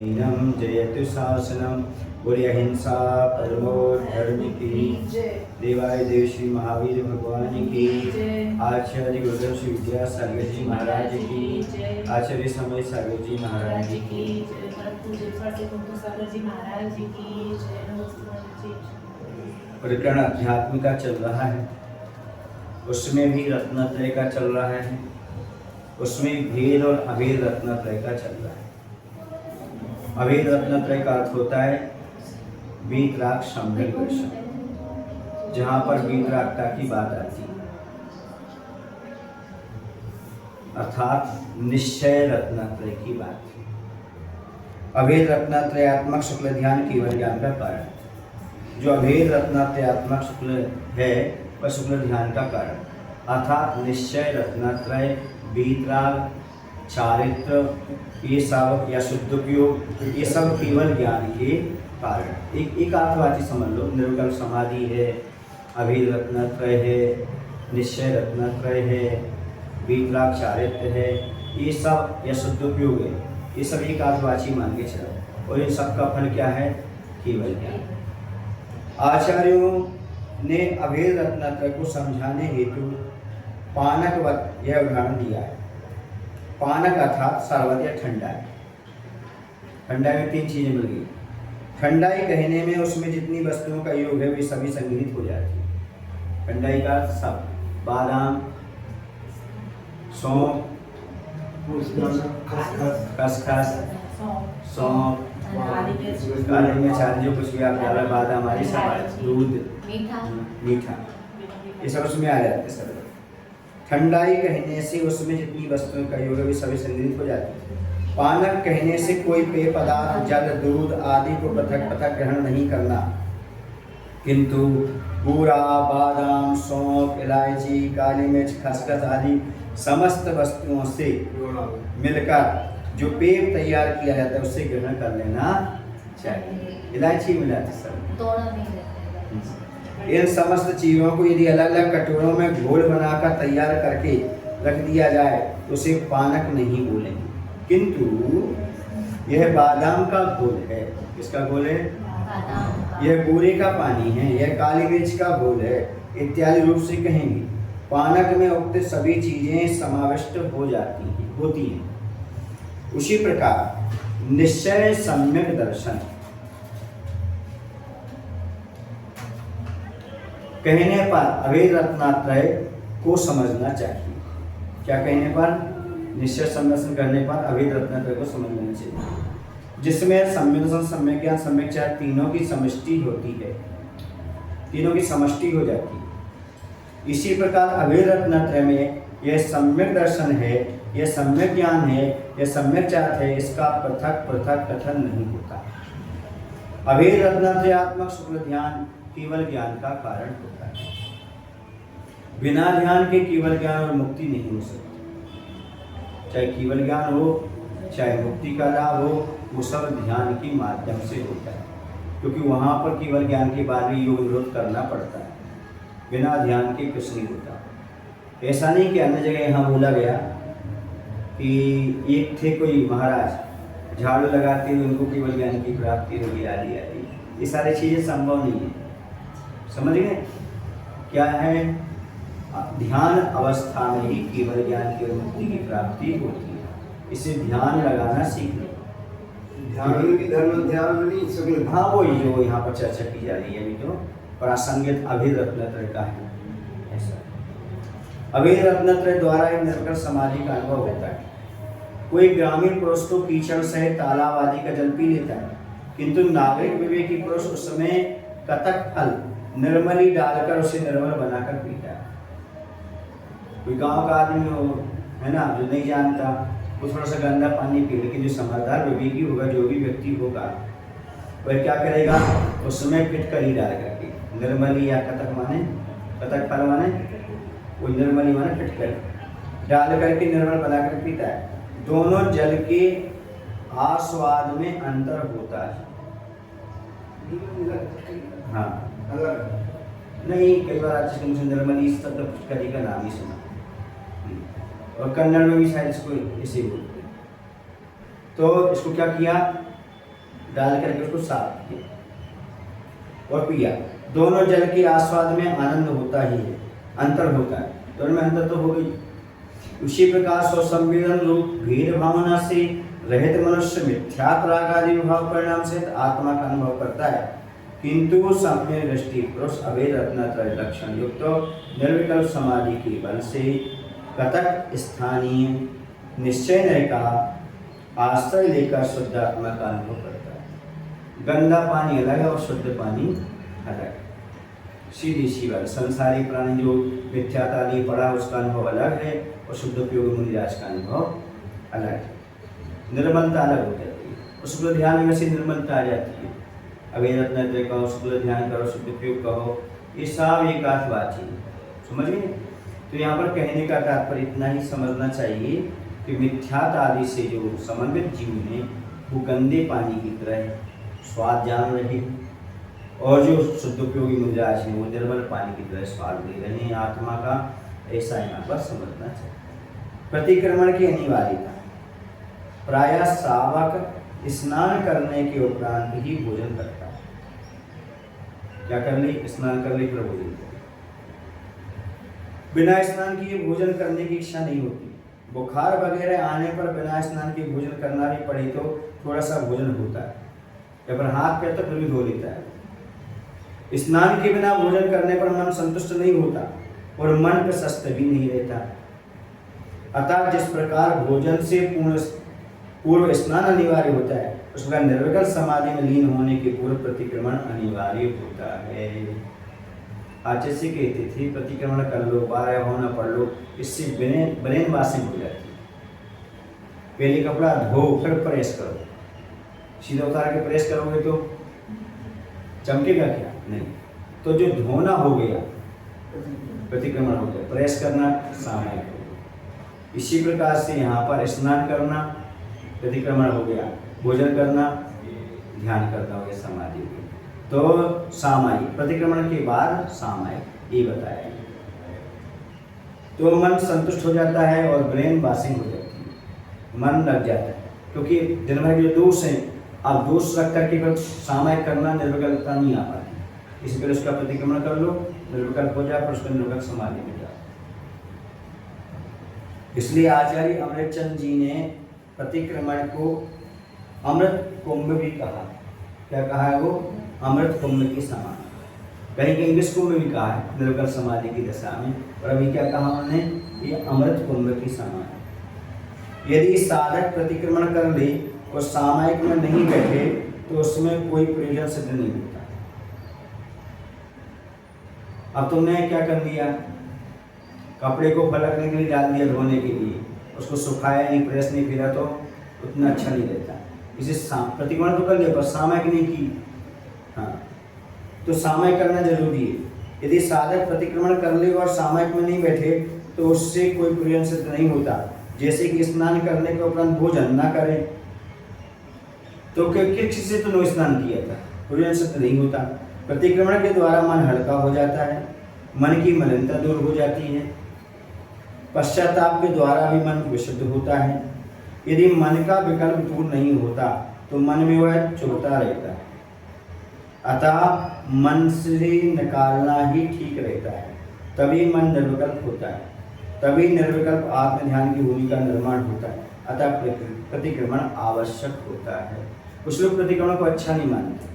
नम जयतु शासनम बोले अहिंसा परमो धर्म की देवाय देव श्री महावीर भगवान की आचार्य गुरुदेव श्री विद्यासागर जी महाराज की आचार्य समय सागर जी महाराज की प्रकरण अध्यात्म का चल रहा है, उसमें भी रत्नत्रय का चल रहा है, उसमें भेद और अभेद रत्नत्रय का चल रहा है। अभेद रत्नत्रय का अर्थ होता है वीतराग सम्यक दर्शन, जहाँ पर वीतरागता की बात आती है, अर्थात निश्चय रत्नत्रय की बात है। अभेद रत्नत्रयात्मक शुक्ल ध्यान केवल ज्ञान का कारण, जो अभेद रत्नत्रयात्मक शुक्ल है वह शुक्ल ध्यान का कारण, अर्थात निश्चय रत्नत्रय वीतराग चारित्र ये सब या शुद्धोपयोग ये सब केवल ज्ञान के कारण। एक अर्थवाची समझ लो, निर्विकल्प समाधि है, अभेद रत्नत्रय है, निश्चय रत्नत्रय है, वीतराग चारित्र है, ये सब या शुद्धोपयोग है, ये सब एक अर्थवाची मान के चलो। और इन सब का फल क्या है? केवल ज्ञान। आचार्यों ने अभेद रत्नत्रय को समझाने हेतु पानकवत यह उदाहरण दिया है। पानक अर्थात शरबत या ठंडाई। ठंडाई में तीन चीजें मिल गई। ठंडाई कहने में उसमें जितनी वस्तुओं का योग है वे सभी संग्रहित हो जाती है। ठंडाई का सब बादाम, सौंफ, खसखस, सौंफ, काली मिर्च आदि जो कुछ भी आप डाला, बादाम आदि सब, दूध, मीठा, ये सब उसमें आ जाते हैं। ठंडाई कहने से उसमें जितनी वस्तुओं का योग है वे सभी संग्रहित हो जाती है। पानक कहने से कोई पेय पदार्थ, जल, दूध आदि को पृथक पृथक ग्रहण नहीं करना, किंतु बूरा, बादाम, सौंफ, इलायची, काली मिर्च, खसखस आदि समस्त वस्तुओं से मिलकर जो पेय तैयार किया जाता है उससे ग्रहण कर लेना चाहिए। इलायची मिलाते सब। इन समस्त चीज़ों को यदि अलग अलग कटोरों में घोल बनाकर तैयार करके रख दिया जाए तो उसे पानक नहीं बोलेंगे, किंतु यह बादाम का घोल है। किसका घोल है? यह बूरे का पानी है, यह काली मिर्च का घोल है इत्यादि रूप से कहेंगे। पानक में उक्त सभी चीजें समाविष्ट होती हैं। उसी प्रकार निश्चय सम्यक दर्शन कहने पर अभेद रत्नत्रय को समझना चाहिए। क्या कहने पर? निश्चय सम्यक करने पर अभेद रत्नत्रय को समझ लेना चाहिए, जिसमें सम्यक दर्शन, सम्यक ज्ञान, सम्यक चार तीनों की समष्टि होती है, तीनों की समष्टि हो जाती है। इसी प्रकार अभेद रत्नत्रय में यह सम्यक दर्शन है, यह सम्यक ज्ञान है, यह सम्यक चार है, इसका पृथक पृथक कथन नहीं होता। अभेद रत्नत्रयात्मक शुक्ल ध्यान केवल ज्ञान का कारण होता है। बिना ध्यान के केवल ज्ञान और मुक्ति नहीं हो सकती। चाहे केवल ज्ञान हो, चाहे मुक्ति का लाभ हो, वो सब ध्यान के माध्यम से होता है, क्योंकि वहाँ पर केवल ज्ञान के बाद भी योग निरोध करना पड़ता है। बिना ध्यान के कुछ नहीं होता। ऐसा नहीं कि अन्य जगह यहाँ बोला गया कि एक थे कोई महाराज, झाड़ू लगाते हुए उनको केवल ज्ञान की प्राप्ति होगी आदि आदि। ये सारी चीज़ें संभव नहीं है। समझ गए? क्या है? ध्यान अवस्था में ही केवल ज्ञान की और मुक्ति की प्राप्ति होती है। इसे ध्यान लगाना सीख लो। ध्यान भी धर्म ध्यान नहीं सभी। हाँ, वही जो यहाँ पर चर्चा की जा रही है अभी, तो प्रासंगिक अभेद रत्नत्रय का है। ऐसा अभेद रत्नत्रय द्वारा एक निर्विकल्प समाधि का अनुभव होता है। कोई ग्रामीण पुरुष तो कीचड़ सहित तालाब आदि का जल पी लेता है, किंतु नागरिक विवेकी पुरुष उस समय कतक फल निर्मली डालकर उसे निर्मल बनाकर पीता है। कोई गांव का आदमी हो, है ना, जो नहीं जानता, वो थोड़ा सा गंदा पानी पी, लेकिन जो समझदार विवेकी होगा, जो भी व्यक्ति होगा, वह क्या करेगा? उस समय फिटकरी डाल करके निर्मली या कतक माने, कतक फल माने वो निर्मली माने फिटकरी डाल करके निर्मल बनाकर पीता है। दोनों जल के आस्वाद में अंतर होता है। हाँ, नहीं, कई बार आज मुझे निर्मली शब्द फिटकरी का नाम ही सुना, और कन्नड़ में भी शायद इसको इसे बोलते हैं। तो इसको क्या किया? डाल करके उसको साफ किया और पिया। दोनों जल के आस्वाद में आनंद होता ही है, अंतर होता है, दोनों में अंतर तो हो गई। उसी प्रकार स्वसंवेदन रूप भेद भावना से रहित मनुष्य मिथ्यात्व राग आदि भाव परिणाम से आत्मा का अनुभव करता है, किंतु सम्य दृष्टि पुरुष अभेद रत्नत्रय लक्षण युक्त निर्विकल्प समाधि के बल से कतक स्थानीय निश्चय ने कहा आश्रय लेकर शुद्ध आत्मा का अनुभव करता है। गंदा पानी अलग है और शुद्ध पानी अलग है, सीधी सी बात। संसारी प्राणी जो मिथ्याता लिए पड़ा उसका अनुभव अलग है और शुद्ध उपयोग मुनिराज का अनुभव अलग है। निर्मलता अलग हो जाती है, उसको ध्यान में से निर्मलता आ जाती है। अभेद रत्नत्रय कहो, शुद्ध ध्यान करो, शुद्ध उपयोग कहो, ये सब एक आध बात ही समझ गए। तो यहाँ पर कहने का तात्पर्य इतना ही समझना चाहिए कि मिथ्यात आदि से जो समन्वित जीव ने वो गंदे पानी की तरह स्वाद जान रहे हैं और जो शुद्ध उपयोगी मिजाज है वो निर्मल पानी की तरह स्वाद ले रहे हैं आत्मा का, ऐसा यहाँ पर समझना चाहिए। प्रतिक्रमण की अनिवार्यता, प्रायः सावक स्नान करने के उपरांत ही भोजन करता है। क्या कर ले? स्नान कर ले फिर भोजन कर। बिना स्नान किए भोजन करने की इच्छा नहीं होती। बुखार वगैरह आने पर बिना स्नान के भोजन करना भी पड़े तो थोड़ा सा भोजन होता है, या फिर हाथ पैर तो फिर भी धो लेता है। स्नान के बिना भोजन करने पर मन संतुष्ट नहीं होता और मन प्रशस्त भी नहीं रहता। अतः जिस प्रकार भोजन से पूर्व स्नान अनिवार्य होता है, उस प्रकार निर्विकल्प समाधि में लीन होने के पूर्व प्रतिक्रमण अनिवार्य होता है। आचार्य से कहते थे प्रतिक्रमण कर लो, 12 होना पढ़ लो, इससे ब्रेन वॉशिंग हो जाती है। पहले कपड़ा धो फिर प्रेस करो, सीधा उतार के प्रेस करोगे तो चमकेगा क्या? नहीं। तो जो धोना हो गया प्रतिक्रमण हो गया, प्रेस करना सामायिक हो गया। इसी प्रकार से यहाँ पर स्नान करना प्रतिक्रमण हो गया, भोजन करना ध्यान करना हो गया समाधि में। तो सामायिक प्रतिक्रमण के बाद सामायिक ये बताया। तो मन संतुष्ट हो जाता है और ब्रेन वॉशिंग हो जाती है, मन लग जाता है, क्योंकि दिन भर के जो दोष हैं आप दोष रख करके फिर सामायिक करना निर्विकल्पता नहीं आ पाती। इसी पर उसका प्रतिक्रमण कर लो, निर्विकल्प हो जाए, फिर उसका निर्विकल्प समाधि में जाओ। इसलिए आचार्य अमृतचंद जी ने प्रतिक्रमण को अमृत कुंभ भी कहा। क्या कहा है वो? अमृत कुंभ के समान। कहीं इंग्लिश कुंभ भी कहा है निर्विकल्प समाधि की दशा में, और अभी क्या कहा उन्होंने? ये अमृत कुंभ के समान। यदि साधक प्रतिक्रमण कर ले और सामायिक में नहीं बैठे तो उसमें कोई प्रयोजन सिद्ध नहीं होता। अब तुमने क्या कर दिया? कपड़े को पलटने के लिए डाल दिया, धोने के लिए, उसको सुखाया नहीं, प्रेस नहीं फिरा तो उतना अच्छा नहीं रहता। इसे प्रतिक्रमण तो कर लिया पर सामायिक नहीं की। हाँ, तो सामायिक करना जरूरी है। यदि साधक प्रतिक्रमण कर ले और सामायिक में नहीं बैठे तो उससे कोई प्रयोजन सिद्ध नहीं होता। जैसे कि स्नान करने के उपरांत भोजन ना करें तो किस से तो नो स्नान किया था, प्रयोजन सिद्ध नहीं होता। प्रतिक्रमण के द्वारा मन हल्का हो जाता है, मन की मलिनता दूर हो जाती है, पश्चाताप के द्वारा भी मन विशुद्ध होता है। यदि मन का विकल्प दूर नहीं होता तो मन में वह चुभता रहता है, अतः मन से निकालना ही ठीक रहता है, तभी मन निर्विकल्प होता है, तभी निर्विकल्प आत्म ध्यान की भूमि का निर्माण होता है। अतः प्रतिक्रमण आवश्यक होता है। कुछ लोग प्रतिक्रमण को अच्छा नहीं मानते,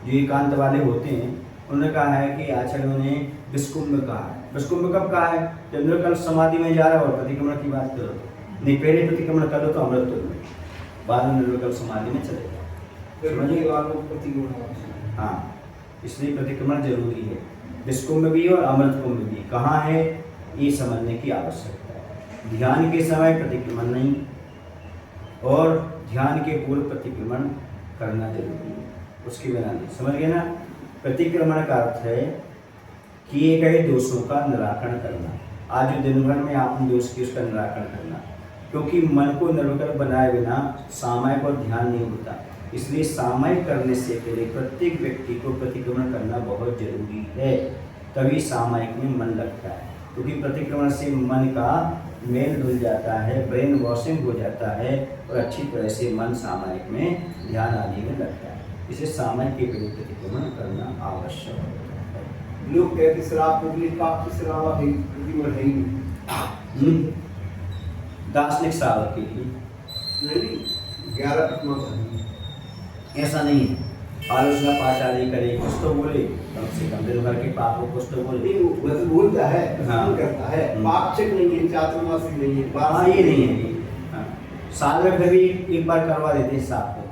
जो एकांत वाले होते हैं। उन्होंने कहा है कि आचार्यों ने विस्कुंभ कहा है। विस्कुंभ कब कहा है? जब निर्विकल्प समाधि में जा रहा हो और प्रतिक्रमण की बात करो, नहीं पहले प्रतिक्रमण कर लो तो अमृत हो, बाद में निर्विकल्प समाधि में चले जाओ। हाँ, इसलिए प्रतिक्रमण जरूरी है। विस्कुंभ भी और अमृत कुंभ भी कहाँ है ये समझने की आवश्यकता है। ध्यान के समय प्रतिक्रमण नहीं और ध्यान के पूर्व प्रतिक्रमण करना जरूरी है, उसके बिना नहीं। समझ गए ना? प्रतिक्रमण का अर्थ है किए गए दोषों का निराकरण करना। आज जो दिन भर में आपने दोष किए उसका निराकरण करना, क्योंकि मन को निर्विकल्प बनाए बिना सामायिक और ध्यान नहीं होता। इसलिए सामायिक करने से पहले प्रत्येक व्यक्ति को प्रतिक्रमण करना बहुत जरूरी है, तभी सामायिक में मन लगता है। क्योंकि प्रतिक्रमण से मन का मेल धुल जाता है, ब्रेन वॉशिंग हो जाता है और अच्छी तरह से मन सामायिक में ध्यान आदि में लगता है। इसे सामायिक के विरुद्ध प्रतिक्रमण करना आवश्यक है। लोग कहते शराब को भी पाप की शराब है, प्रतिक्रमण है ही नहीं। दार्शनिक श्रावक के लिए नहीं 11 प्रतिक्रमण ऐसा नहीं है। आलोचना पाचार्य करे, कुछ तो बोले, कम से कम दिन भर के पाप को कुछ तो बोले। नहीं वो तो बोलता है, हाँ। करता है, पाक्षिक नहीं है, चातुर्मासिक नहीं है, हाँ ये नहीं है। हाँ। साल में कभी एक बार करवा देते हैं साफ को,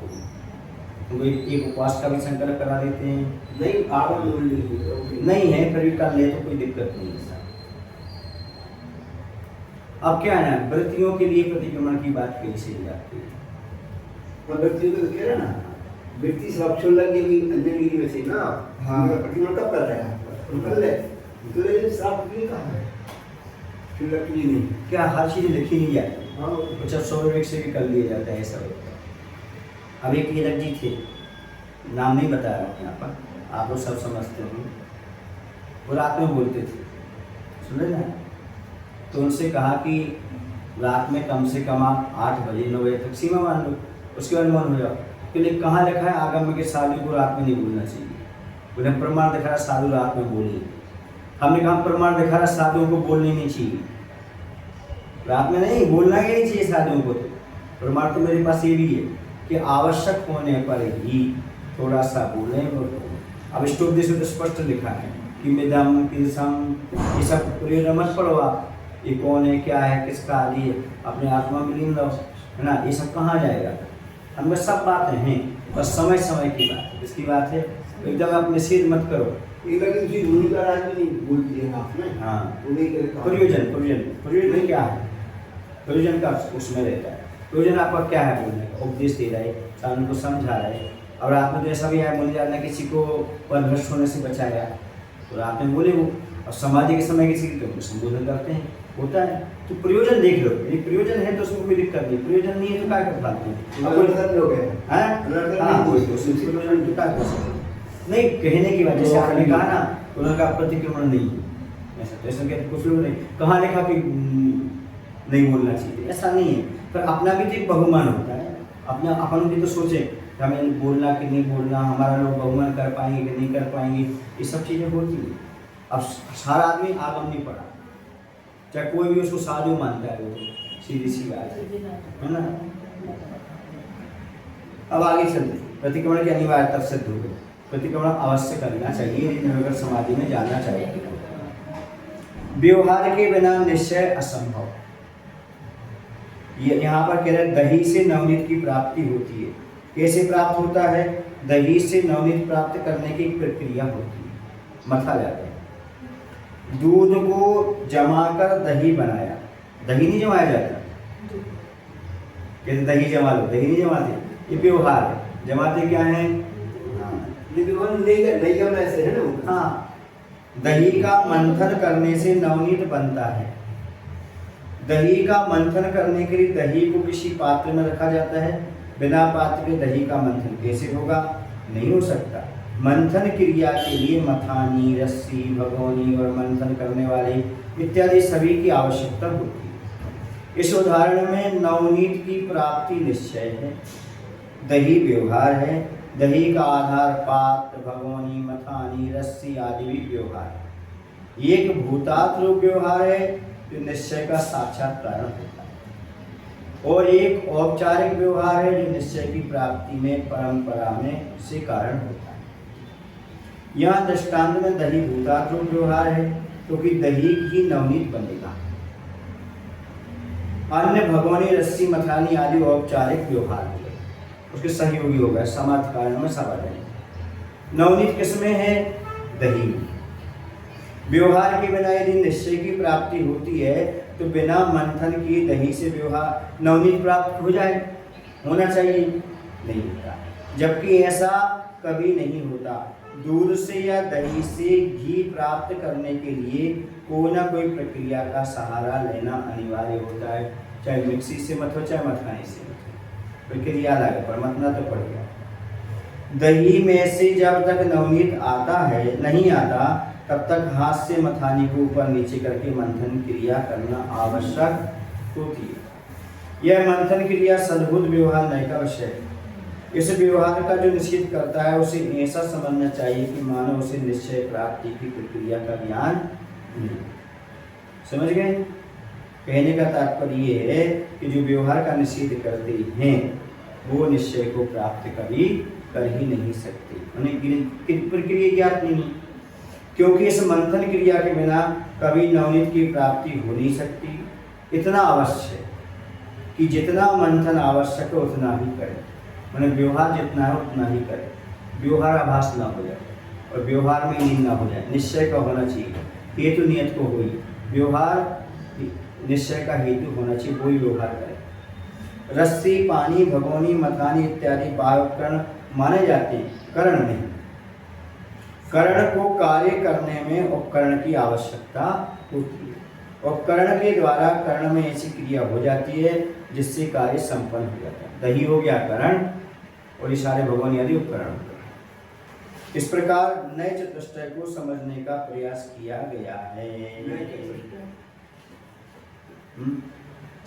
तो एक उपवास का भी संकल्प करा देते हैं। नहीं आगम नहीं है, फिर भी कर ले तो कोई दिक्कत नहीं है। अब क्या है ना, व्रतियों के लिए प्रतिक्रमण की बात कैसे की जाती है? व्यक्ति को कह रहे ना, व्यक्ति सब छोड़ लगे भी अंजलगिरी में से ना। हाँ। प्रतिक्रमण कब कर रहे हैं? कर ले तो ये श्राप नहीं कहा है, शुल्लक की नहीं। क्या हर चीज लिखी नहीं जाती? हाँ कुछ स्वाभाविक से भी कर लिया जाता है, ऐसा होता है। अब एक हीरक जी थे, नाम नहीं बताया यहाँ पर, आप लोग सब समझते होंगे। वो रात में बोलते थे, सुन रहे ना? तो उनसे कहा कि रात में कम से कम आप 8 बजे 9 बजे तक सीमा मान लो, उसके बाद मौन हो जाओ। कि कहाँ लिखा है आगम में कि साधु को रात में नहीं बोलना चाहिए? उन्हें प्रमाण दिखा रहा साधु रात में बोली। हमने कहा प्रमाण दिखा रहा साधुओं को बोलनी नहीं चाहिए, रात में नहीं बोलना ही नहीं चाहिए साधुओं को। तो प्रमाण तो मेरे पास ये भी है कि आवश्यक होने पर ही थोड़ा सा बोलें। अब स्टोपदेश में तो स्पष्ट लिखा है कि मिदम किसम, ये सब पूरे मत पढ़ो आप, ये कौन है, क्या है, किसका आदि है, अपने आत्मा में लीन रहो, है ना? ये सब कहाँ जाएगा? हमें सब बातें हैं, बस समय समय की बात है। किसकी बात है? एकदम आप निषेध मत करो। ये लगे चीज भूमिका राज भी नहीं बोलती है आपने। हाँ, वो नहीं करे। प्रयोजन क्या है? प्रयोजन का उसमें रहता है। प्रयोजन आपका क्या है? बोलने का उपदेश दे रहा है, साधु को समझा रहा है। और रात में तो ऐसा भी है, बोले जाना किसी को परभ्रष्ट होने से बचाया, तो रात में बोले वो। और समाधि के समय किसी की तो संबोधन करते हैं, होता है। तो प्रयोजन देख लो, यदि प्रयोजन है तो उसमें कोई दिक्कत नहीं, प्रयोजन नहीं है तो क्या कर पाते हैं? लोग हैं नहीं कहने की वजह से आपने कहा ना, उनका प्रतिक्रमण नहीं है। ऐसा तो ऐसा कहते कुछ लोग नहीं, कहाँ लिखा कि नहीं बोलना चाहिए? ऐसा नहीं है। पर अपना भी तो एक बहुमान होता है, अपना अपन भी तो सोचे हमें बोलना कि नहीं बोलना, हमारा लोग बहुमान कर पाएंगे कि नहीं कर पाएंगे, ये सब चीज़ें होती हैं। अब सारा आदमी आगम नहीं पड़ा, चाहे कोई भी उसको साधु मानता है, वो सीधी सी बात है ना? अब आगे चलते, प्रतिक्रमण की अनिवार्यता सिद्ध हो गई। प्रतिक्रमण अवश्य करना चाहिए, निर्विघ्न समाधि में जाना चाहिए। व्यवहार के बिना निश्चय असंभव। ये यहाँ पर कह रहे दही से नवनीत की प्राप्ति होती है। कैसे प्राप्त होता है? दही से नवनीत प्राप्त करने की एक प्रक्रिया होती है, मथा जाता है। दूध को जमाकर दही बनाया, दही नहीं जमाया जाता। कहते दही जमा लो, दही नहीं जमाते, ये व्यवहार है। जमाते क्या है? हाँ, दही का मंथन करने से नवनीत बनता है। दही का मंथन करने के लिए दही को किसी पात्र में रखा जाता है। बिना पात्र के दही का मंथन कैसे होगा? नहीं हो सकता। मंथन क्रिया के लिए मथानी, रस्सी, भगोनी और मंथन करने वाले इत्यादि सभी की आवश्यकता होती है। इस उदाहरण में नवनीत की प्राप्ति निश्चय है, दही व्यवहार है। दही का आधार पात्र, भगोनी, मथानी, रस्सी आदि भी व्यवहार है। एक भूतात् रूप व्यवहार है जो निश्चय का साक्षात कारण होता है, और एक औपचारिक व्यवहार है जो निश्चय की प्राप्ति में परंपरा में से कारण होता है। यहाँ दृष्टांत में दही भूतात् रूप व्यवहार है क्योंकि दही ही नवनीत बनेगा। अन्य भगोनी, रस्सी, मथानी आदि औपचारिक व्यवहार है, उसके सहयोगी होगा, समर्थ कारण में सब आ जाएंगे। नवनीत किसमें है? दही में। व्यवहार के बिना यदि निश्चय की प्राप्ति होती है तो बिना मंथन किए दही से व्यवहार नवनीत प्राप्त हो जाए, होना चाहिए, नहीं होता। जबकि ऐसा कभी नहीं होता। दूध से या दही से घी प्राप्त करने के लिए कोई ना कोई प्रक्रिया का सहारा लेना अनिवार्य होता है, चाहे मिक्सी से मत हो चाहे मथानी से मत हो, प्रक्रिया लगे पर मतना तो पड़ेगा। दही में से जब तक नवनीत आता है नहीं आता तब तक हाथ से मथानी को ऊपर नीचे करके मंथन क्रिया करना आवश्यक होती है। यह मंथन क्रिया सद्भुत व्यवहार नय का विषय है। इस व्यवहार का जो निश्चित करता है उसे ऐसा समझना चाहिए कि मानो उसे निश्चय प्राप्ति की प्रक्रिया का ज्ञान नहीं। समझ गए? कहने का तात्पर्य ये है कि जो व्यवहार का निषेध करते हैं वो निश्चय को प्राप्त कभी कर ही नहीं सकते, उन्हें प्रक्रिया ज्ञात नहीं, क्योंकि इस मंथन क्रिया के बिना कभी नवनीत की प्राप्ति हो नहीं सकती। इतना अवश्य है कि जितना मंथन आवश्यक है उतना ही करें, मैंने व्यवहार जितना है उतना ही करें, व्यवहार आभास ना हो जाए और व्यवहार में लीन ना हो जाए। निश्चय का होना चाहिए, हेतु नियत को हुई, व्यवहार निश्चय का हेतु होना चाहिए, वही व्यवहार करें। रस्सी, पानी, भगोनी, मथानी इत्यादि बाह्य उपकरण माने जाते हैं, करण नहीं। करण को कार्य करने में उपकरण की आवश्यकता होती है। उपकरण के द्वारा करण में ऐसी क्रिया हो जाती है जिससे कार्य संपन्न हो जाता है। दही हो गया करण और ये सारे भगवान आदि उपकरण हो गए। इस प्रकार नए चतुष्टय को समझने का प्रयास किया गया है।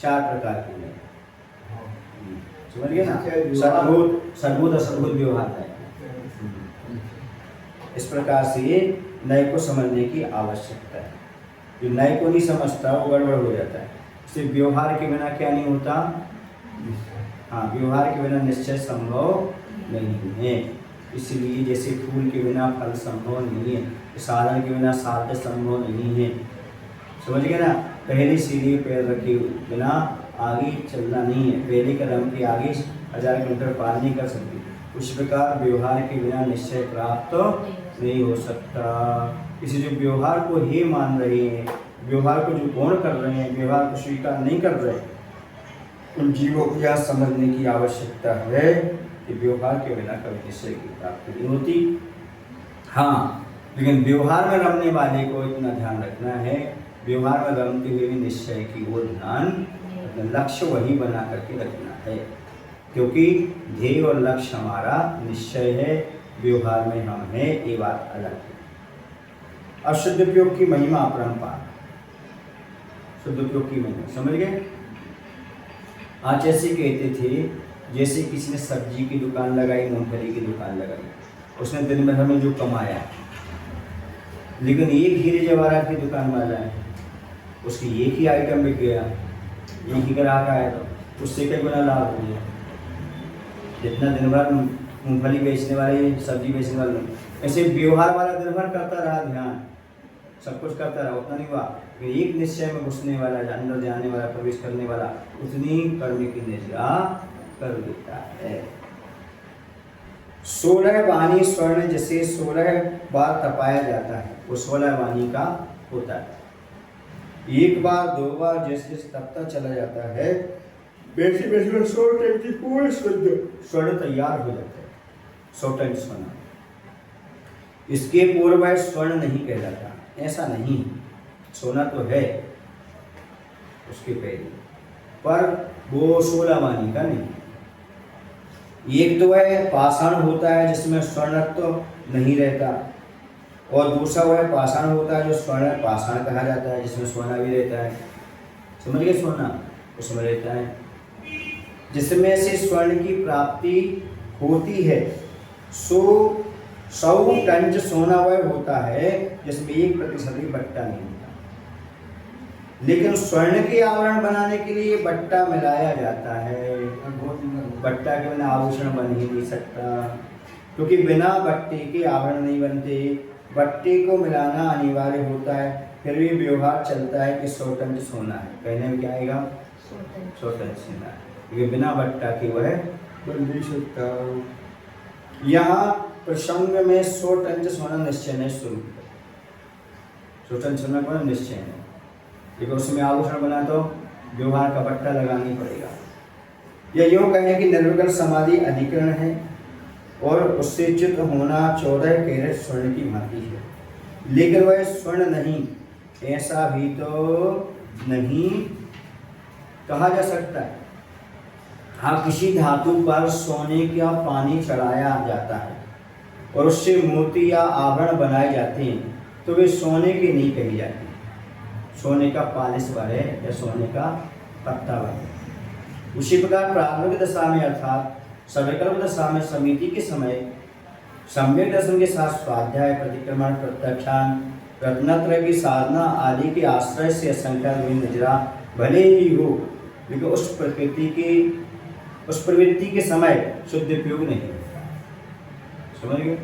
4 प्रकार के नए, समझ गए ना? सद्भुत असद्भुत व्यवहार है। इस प्रकार से नए को समझने की आवश्यकता है। जो नए को नहीं समझता वो गड़बड़ हो जाता है। सिर्फ व्यवहार के बिना क्या नहीं होता? हाँ, व्यवहार के बिना निश्चय संभव नहीं है। इसलिए जैसे फूल के बिना फल संभव नहीं है, साधन के बिना साध्य संभव नहीं है। समझ गए ना? पहली सीढ़ी पैर रखे बिना आगे चलना नहीं है, पहले कदम के आगे 1000 किलोमीटर पार नहीं कर सकती। उस प्रकार व्यवहार के बिना निश्चय प्राप्त नहीं हो सकता। इसी जो व्यवहार को ही मान रहे हैं, व्यवहार को जो गौण कर रहे हैं, व्यवहार को स्वीकार नहीं कर रहे, उन जीवों को यह समझने की आवश्यकता है कि व्यवहार के बिना कभी निश्चय की प्राप्ति नहीं होती। हाँ, लेकिन व्यवहार में रमने वाले को इतना ध्यान रखना है, व्यवहार में रमते हुए भी निश्चय की ओर ध्यान, लक्ष्य वही बना करके रखना है, क्योंकि ध्येय और लक्ष्य हमारा निश्चय है, व्यवहार में हम हैं, ये बात अलग है। अब शुद्ध उपयोग की महिमा अपरंपार, शुद्ध उपयोग की महिमा समझ गए? आज ऐसे कहते थे जैसे किसी ने सब्जी की दुकान लगाई, मूंगफली की दुकान लगाई, उसने दिन भर में जो कमाया, लेकिन एक हीरे जवाहरात की दुकान वाला है, उसकी एक ही आइटम बिक गया, एक ही ग्राहक आया, तो उससे कई गुना लाभ हो गया। जितना दिन भर मूंगफली बेचने वाले, सब्जी बेचने वाले, ऐसे व्यवहार वाला दिन भर करता रहा, ध्यान सब कुछ करता रहा, उतना नहीं हुआ। एक निश्चय में घुसने वाला, अंदर जाने वाला, प्रवेश करने वाला, उतनी कर्म की निद्रा कर देता है। 16 वाणी स्वर्ण जिसे 16 बार तपाया जाता है, वो 16 वाणी का होता है। एक बार 2 बार जैसे तपता चला जाता है, वैसे वैसे 100 टन की पूरे स्वर्ण तैयार हो जाता है। 100 टन स्वर्ण, इसके पूर्व वह स्वर्ण नहीं कहलाता, ऐसा नहीं, सोना तो है उसके पहले, पर वो 16 वाणी का नहीं। एक तो वह पाषाण होता है जिसमें स्वर्ण तो नहीं रहता, और दूसरा वह पाषाण होता है जो स्वर्ण पाषाण कहा जाता है, जिसमें सोना भी रहता है। समझ गए? सोना उसमें रहता है, जिसमें से स्वर्ण की प्राप्ति होती है। 100 टन सोना वह होता है जिसमें 1% भी बट्टा नहीं होता, लेकिन स्वर्ण के आवरण बनाने के लिए बट्टा मिलाया जाता है। बट्टा के बिना आभूषण बन ही नहीं सकता, क्योंकि बिना बट्टे के आवरण नहीं बनते, बट्टे को मिलाना अनिवार्य होता है। फिर भी व्यवहार चलता है कि 100 टन सोना है, कहने में क्या आएगा? 100 टन सोना है, लेकिन बिना बट्टा के वह बन नहीं सकता। यहाँ प्रसंग में 100 टन सोना निश्चय नहीं, शुरू 100 टन सोना को निश्चय है, लेकिन उसमें आभूषण बना तो व्यवहार का बट्टा लगाना ही पड़ेगा। यह यूँ कहें कि निर्विकल्प समाधि अधिकरण है और उससे च्युत होना 14 कैरेट स्वर्ण की भांति है, लेकिन वह स्वर्ण नहीं, ऐसा भी तो नहीं कहा जा सकता है। हाँ, किसी धातु पर सोने का पानी चढ़ाया जाता है और उससे मोती या आभरण बनाए जाते हैं, तो वे सोने की नहीं कही जाती, सोने का पालिश वाले या सोने का पत्ता वाले। उसी प्रकार प्रारंभिक दशा में अर्थात सविकल्प दशा में समिति के समय सम्यक दर्शन के साथ स्वाध्याय, प्रतिक्रमण, प्रत्याख्यान, रत्नत्रय की साधना आदि के आश्रय से असंख्य निद्रा भले ही हो, लेकिन उस प्रवृत्ति के समय शुद्ध उपयोग नहीं होता। समझ गए?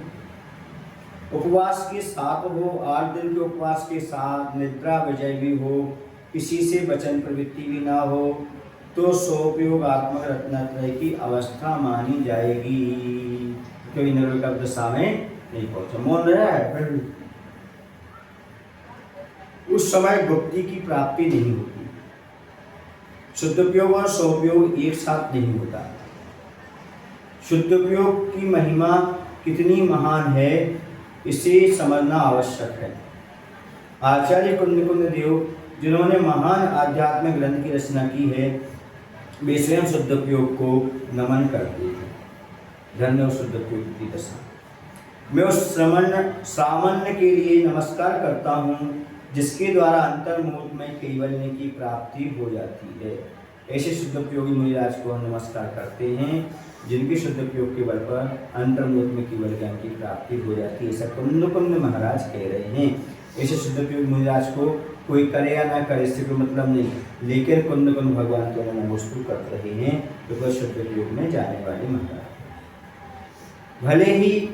उपवास के साथ हो, 8 दिन के उपवास के साथ निद्रा विजय भी हो, किसी से वचन प्रवृत्ति भी ना हो, तो सोपयोगात्मक रत्नत्रय की अवस्था मानी जाएगी, क्योंकि निर्विकल्प दशा में नहीं पहुंचा। मौन रहा है फिर भी उस समय गुप्ति की प्राप्ति नहीं होती। शुद्धोपयोग और सोपयोग एक साथ नहीं होता। शुद्धोपयोग की महिमा कितनी महान है इसे समझना आवश्यक है। आचार्य कुंद देव जिन्होंने महान आध्यात्मिक ग्रंथ की रचना की है, वे स्वयं शुद्धोपयोग को नमन करते हैं। धन्य शुद्धोपयोग की दशा। मैं उस सामान्य के लिए नमस्कार करता हूँ जिसके द्वारा अंतर्मुहूर्त में कैवल्य की प्राप्ति हो जाती है। ऐसे शुद्धोपयोगी मुनिराज को हम नमस्कार करते हैं जिनके शुद्धोपयोग के बल पर अंतर्मुहूर्त में केवल ज्ञान की प्राप्ति हो जाती है। ऐसा कुंद महाराज कह रहे हैं। ऐसे शुद्धोपयोगी मुनिराज को कोई करे या ना करे इससे कोई मतलब नहीं, लेकिन कुंद भगवान के नमोस्तु कर रहे हैं तो वह शुद्धोपयोग में जाने वाले महाराज। भले ही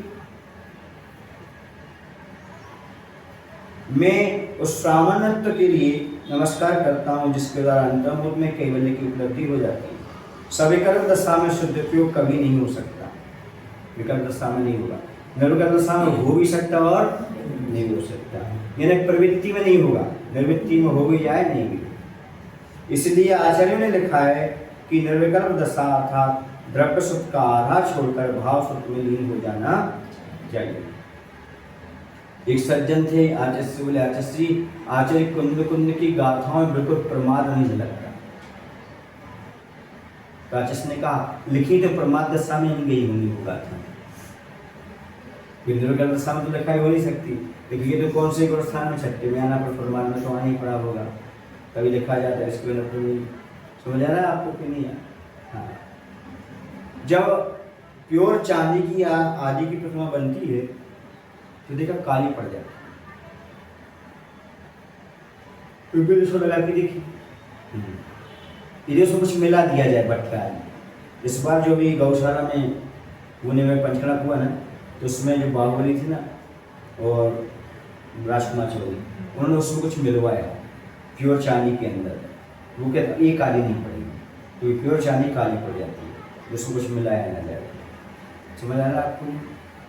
मैं उस सामान्यत्व के लिए नमस्कार करता हूँ जिसके द्वारा अंतर्मुहूर्त में कैवल्य की उपलब्धि हो जाती है। सविकल्प दशा में शुद्धोपयोग कभी नहीं हो सकता, विकल्प दशा में नहीं होगा। निर्विकल्प दशा में हो भी सकता और नहीं हो सकता, यानी प्रवृत्ति में नहीं होगा, निर्वृत्ति में हो भी जाए नहीं भी। इसलिए आचार्यों ने लिखा है कि निर्विकल्प दशा अर्थात द्रव्य सुख का आधार छोड़कर भाव सुख में लीन हो जाना चाहिए। एक सज्जन थे, आचार्य से बोले, आचार्य कुंद की गाथाओं में बिल्कुल प्रमाद नहीं झलकता। तो आचार्य ने कहा लिखी तो प्रमाद दशा में ही गई होंगी वो गाथा, निर्विकल्प दशा में तो लिखाई हो नहीं सकती। लेकिन ये तो कौन से स्थान में छठे में आना पर प्रमाद में तो आना ही पड़ा होगा, कभी लिखा जाता है इसके बिना तो नहीं। समझ आ रहा है आपको कि नहीं? हाँ, जब प्योर चांदी की आदि की प्रतिमा बनती है तो देखा काली पड़ जाती है, इसको लगा के देखी, इधर से कुछ मिला दिया जाए बटका। इस बार जो भी गौशाला में पुणे में पंचकड़ा हुआ ना, तो उसमें जो बाहुबली थी ना और राजकुमार चौधरी, उन्होंने उसमें कुछ मिलवाया प्योर चांदी के अंदर। वो कहते ये काली नहीं पड़ेगी, तो ये प्योर चांदी काली पड़ जाती है, उसको कुछ मिलाया ना जाए। समझ आ रहा आपको?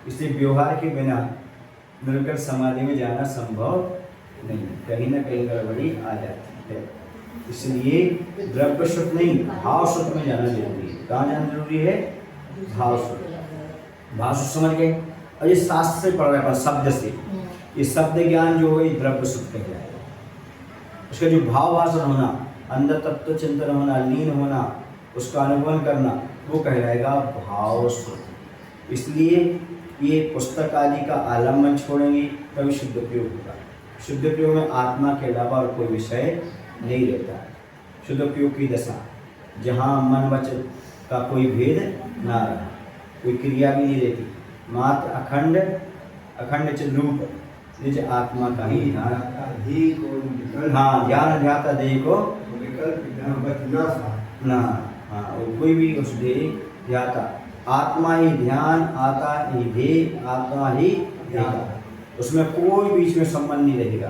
इसलिए व्यवहार के बिना निर्विकल्प समाधि में जाना संभव नहीं, कहीं ना कहीं गड़बड़ी आ जाती है। इसलिए द्रव्य सुख नहीं, भाव सुख में जाना जरूरी है। कहाँ जाना जरूरी है? भाव सुख। भाव सुख समझ गए? और ये शास्त्र से पढ़ रहे हैं शब्द से, ये शब्द ज्ञान जो है द्रव्य सुख कह जाएगा। उसका जो भाव वासन होना, अंदर तत्व चिंतन होना, लीन होना, उसका अनुभव करना, वो कहलाएगा भाव सुख। इसलिए ये पुस्तक आदि का आलम्बन छोड़ेंगे तभी शुद्ध उपयोग होगा। शुद्ध उपयोग में आत्मा के अलावा और कोई विषय नहीं रहता है। शुद्ध उपयोग की दशा जहाँ मन वचन का कोई भेद ना रहा, कोई क्रिया भी नहीं रहती, मात्र अखंड रूप निज आत्मा का ही ध्यान। हाँ, ज्ञान ध्याता देह को ना, हाँ, कोई भी उस देह ध्याता, आत्मा ही ध्यान, आता ही देह, आत्मा ही ध्यान, उसमें कोई बीच में संबंध नहीं रहेगा,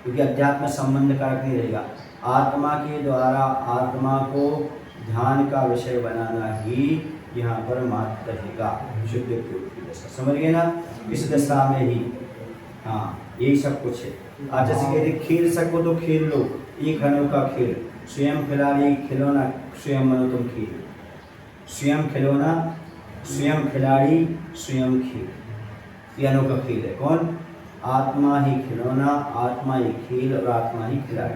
क्योंकि अध्यात्म संबंध कारक नहीं रहेगा। आत्मा के द्वारा आत्मा को ध्यान का विषय बनाना ही यहाँ पर मात्र रहेगा शुद्ध उपयोग की दशा। समझ गए ना? इस दशा में ही हाँ यही सब कुछ है। आज जैसे कहते खेल सको तो खेल लो, एक अनोखा खेल, स्वयं खिलाड़ी खिलौना, स्वयं मनो तुम खेल। स्वयं खिलौना, स्वयं खिलाड़ी, स्वयं खेल, ये अनोखा खेल है। कौन? आत्मा ही खिलौना, आत्मा ही खेल और आत्मा ही खिलाड़ी।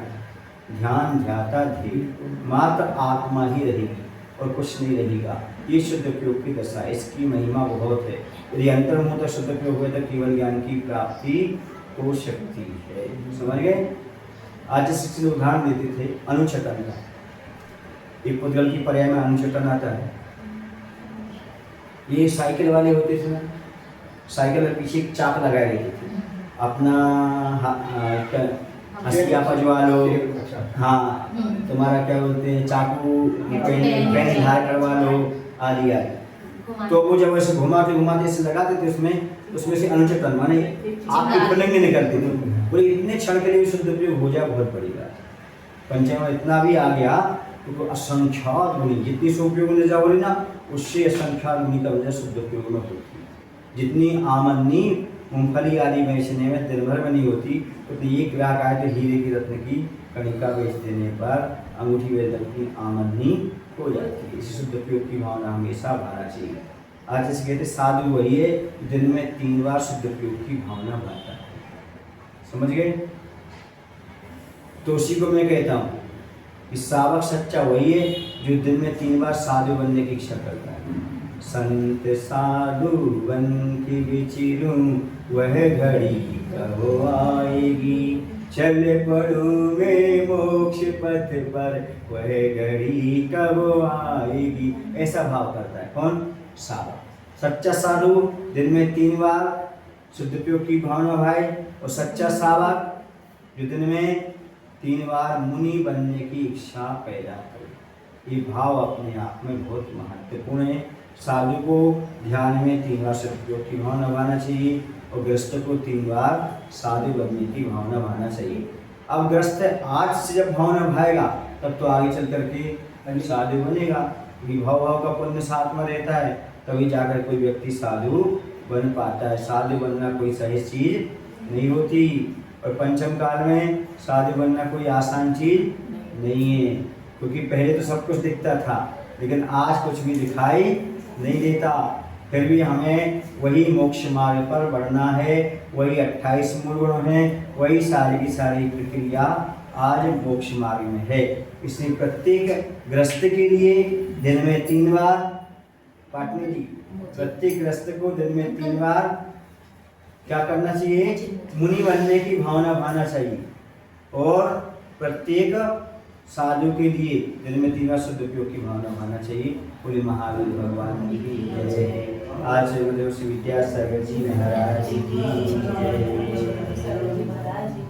ध्यान ध्याता ध्येय, मात्र आत्मा ही रहेगी और कुछ नहीं रहेगा। ये शुद्ध उपयोग की दशा, इसकी महिमा बहुत है। यदि अंतर्मुहूर्त शुद्ध उपयोग हुए तो केवल ज्ञान की प्राप्ति हो सकती है। समझ गए? आज जैसे उदाहरण देते थे अनुचकन का, एक पुद्गल की पर्याय में अनुचेतन आता है। ये साइकिल वाले होते थे ना, साइकिल के पीछे एक चाक लगाए रहते थे, अपना हंसिया पजवा लो, हाँ तुम्हारा क्या बोलते हैं चाकू पेन धार करवा लो आदि आदि। तो वो जब ऐसे घुमाते घुमाते ऐसे लगाते थे उसमें से अनुचेतन माने आपकी फुलिंग निकलती थी, बोले इतने क्षण के लिए शुद्ध उपयोग हो जाए बहुत बड़ी बात। पंचम में इतना भी आ गया तो असंख्यात गुणी, जितनी से उपयोग में जाओ ना उससे असंख्यात गुणी का वजह शुद्ध उपयोग में होती है। जितनी आमदनी मूंगफली आदि बेचने में दिन भर में नहीं होती उतनी एक ग्राहक आए तो हीरे की रत्न की कणिका बेच देने पर अंगूठी बेच की आमदनी हो जाती है। इस शुद्ध उपयोग की भावना हमेशा भाना चाहिए। आज जैसे कहते साधु वही है दिन में 3 बार शुद्ध उपयोग की भावना भाता है, समझ गए? तो उसी को मैं कहता हूँ कि सावक सच्चा वही है जो दिन में 3 बार साधु बनने की इच्छा करता है। संत साधु बन के विचिरूं वह घड़ी कब आएगी, चल पड़ूं मैं मोक्ष पथ पर वह घड़ी कब आएगी, ऐसा भाव करता है। कौन? साधु। सच्चा साधु दिन में 3 बार शुद्ध उपयोग की भावना भाई, और सच्चा सावक जो दिन में 3 बार मुनि बनने की इच्छा पैदा करे। ये भाव अपने आप में बहुत महत्वपूर्ण है। साधु को ध्यान में 3 बार शुद्ध उपयोग की भावना भाना चाहिए और गृहस्थ को 3 बार साधु बनने की भावना भाना चाहिए। अब गृहस्थ आज से जब भावना भाएगा तब तो आगे चल करके साधु बनेगा। विभाव भाव का पुण्य साथ में रहता है तभी जाकर कोई व्यक्ति साधु बन पाता है। साधु बनना कोई सही चीज नहीं होती और पंचम काल में साधु बनना कोई आसान चीज नहीं है, क्योंकि पहले तो सब कुछ दिखता था लेकिन आज कुछ भी दिखाई नहीं देता। फिर भी हमें वही मोक्ष मार्ग पर बढ़ना है, वही 28 मूल गुण हैं, वही सारी की सारी प्रक्रिया आज मोक्ष मार्ग में है। इसलिए प्रत्येक गृहस्थ के लिए दिन में 3 बार, पाटनी जी, प्रत्येक गृहस्थ को दिन में 3 बार क्या करना चाहिए? मुनि बनने की भावना भाना चाहिए। और प्रत्येक साधु के लिए दिन में 3 बार शुद्ध उपयोग की भावना भाना चाहिए। बोले महावीर भगवान की जय। आचार्य विद्यासागर जी महाराज की जय।